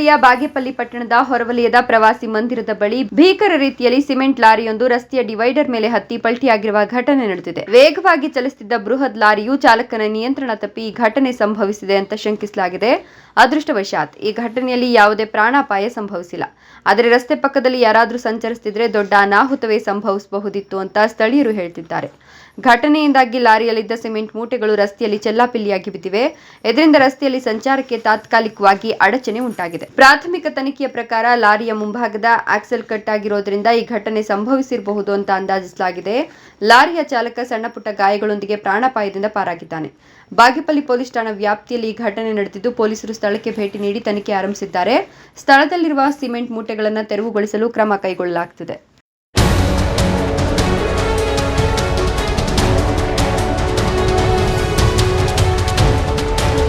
ಹೋಬಳಿಯ ಬಾಗೇಪಲ್ಲಿ ಪಟ್ಟಣದ ಹೊರವಲಯದ ಪ್ರವಾಸಿ ಮಂದಿರದ ಬಳಿ ಭೀಕರ ರೀತಿಯಲ್ಲಿ ಸಿಮೆಂಟ್ ಲಾರಿಯೊಂದು ರಸ್ತೆಯ ಡಿವೈಡರ್ ಮೇಲೆ ಹತ್ತಿ ಪಲ್ಟಿಯಾಗಿರುವ ಘಟನೆ ನಡೆದಿದೆ. ವೇಗವಾಗಿ ಚಲಿಸುತ್ತಿದ್ದ ಬೃಹತ್ ಲಾರಿಯು ಚಾಲಕನ ನಿಯಂತ್ರಣ ತಪ್ಪಿ ಈ ಘಟನೆ ಸಂಭವಿಸಿದೆ ಅಂತ ಶಂಕಿಸಲಾಗಿದೆ. ಅದೃಷ್ಟವಶಾತ್ ಈ ಘಟನೆಯಲ್ಲಿ ಯಾವುದೇ ಪ್ರಾಣಾಪಾಯ ಸಂಭವಿಸಿಲ್ಲ. ಆದರೆ ರಸ್ತೆ ಪಕ್ಕದಲ್ಲಿ ಯಾರಾದರೂ ಸಂಚರಿಸುತ್ತಿದ್ರೆ ದೊಡ್ಡ ಅನಾಹುತವೇ ಸಂಭವಿಸಬಹುದಿತ್ತು ಅಂತ ಸ್ಥಳೀಯರು ಹೇಳ್ತಿದ್ದಾರೆ. ಘಟನೆಯಿಂದಾಗಿ ಲಾರಿಯಲ್ಲಿದ್ದ ಸಿಮೆಂಟ್ ಮೂಟೆಗಳು ರಸ್ತೆಯಲ್ಲಿ ಚೆಲ್ಲಾಪಿಲ್ಲಿಯಾಗಿ ಬಿದ್ದಿವೆ. ಇದರಿಂದ ರಸ್ತೆಯಲ್ಲಿ ಸಂಚಾರಕ್ಕೆ ತಾತ್ಕಾಲಿಕವಾಗಿ ಅಡಚಣೆ ಉಂಟಾಗಿದೆ. ಪ್ರಾಥಮಿಕ ತನಿಖೆಯ ಪ್ರಕಾರ ಲಾರಿಯ ಮುಂಭಾಗದ ಆಕ್ಸೆಲ್ ಕಟ್ ಆಗಿರೋದ್ರಿಂದ ಈ ಘಟನೆ ಸಂಭವಿಸಿರಬಹುದು ಅಂತ ಅಂದಾಜಿಸಲಾಗಿದೆ. ಲಾರಿಯ ಚಾಲಕ ಸಣ್ಣಪುಟ್ಟ ಗಾಯಗಳೊಂದಿಗೆ ಪ್ರಾಣಾಪಾಯದಿಂದ ಪಾರಾಗಿದ್ದಾನೆ. ಬಾಗೇಪಲ್ಲಿ ಪೊಲೀಸ್ ಠಾಣಾ ವ್ಯಾಪ್ತಿಯಲ್ಲಿ ಈ ಘಟನೆ ನಡೆದಿದ್ದು ಪೊಲೀಸರು ಸ್ಥಳಕ್ಕೆ ಭೇಟಿ ನೀಡಿ ತನಿಖೆ ಆರಂಭಿಸಿದ್ದಾರೆ. ಸ್ಥಳದಲ್ಲಿರುವ ಸಿಮೆಂಟ್ ಮೂಟೆಗಳನ್ನು ತೆರವುಗೊಳಿಸಲು ಕ್ರಮ ಕೈಗೊಳ್ಳಲಾಗುತ್ತಿದೆ.